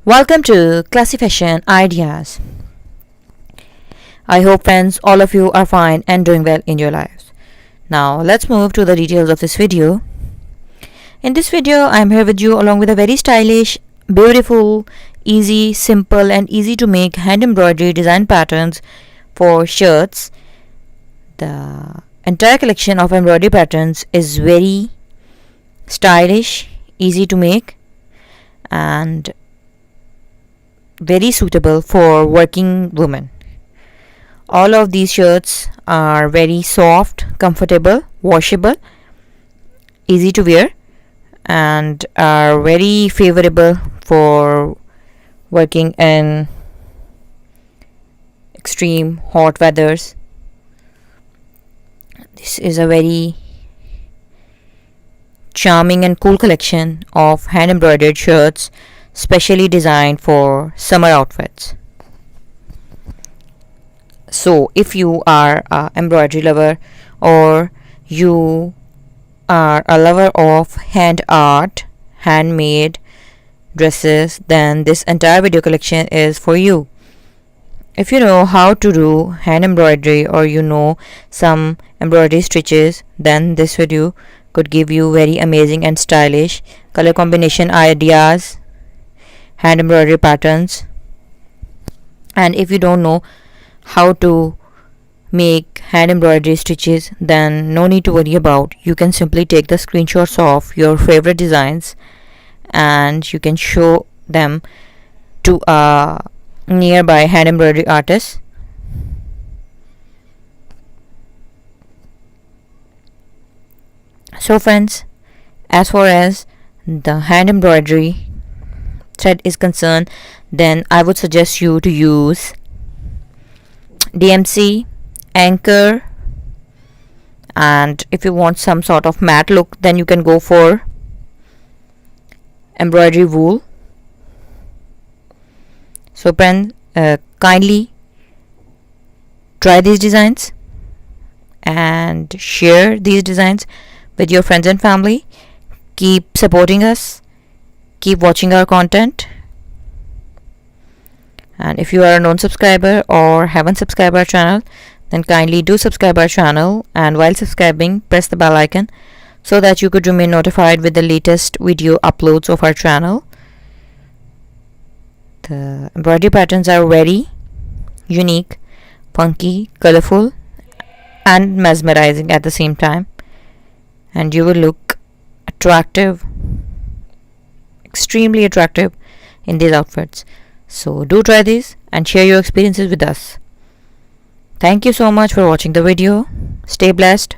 Welcome to Classy Fashion Ideas. I hope friends all of you are fine and doing well in your lives. Now let's move to the details of this video. In this video I am here with you along with a very stylish, beautiful, easy, simple and easy to make hand embroidery design patterns for shirts. The entire collection of embroidery patterns is very stylish, easy to make and very suitable for working women. All of these shirts are very soft, comfortable, washable, easy to wear and are very favorable for working in extreme hot weathers. This is a very charming and cool collection of hand embroidered shirts specially designed for summer outfits. So if you are an embroidery lover or you are a lover of hand art, handmade dresses, then this entire video collection is for you. If you know how to do hand embroidery or you know some embroidery stitches, then this video could give you very amazing and stylish color combination ideas, hand embroidery patterns. And if you don't know how to make hand embroidery stitches, then no need to worry about. You can simply take the screenshots of your favorite designs and you can show them to a nearby hand embroidery artist. So friends, as far as the hand embroidery thread is concerned, then I would suggest you to use DMC, Anchor, and if you want some sort of matte look, then you can go for embroidery wool. So friends, kindly try these designs and share these designs with your friends and family. Keep supporting us, keep watching our content, and if you are a non-subscriber or haven't subscribed our channel, then kindly do subscribe our channel, and while subscribing press the bell icon so that you could remain notified with the latest video uploads of our channel. The embroidery patterns are very unique, funky, colorful and mesmerizing at the same time, and you will look attractive, extremely attractive in these outfits. So do try these and share your experiences with us. Thank you so much for watching the video. Stay blessed.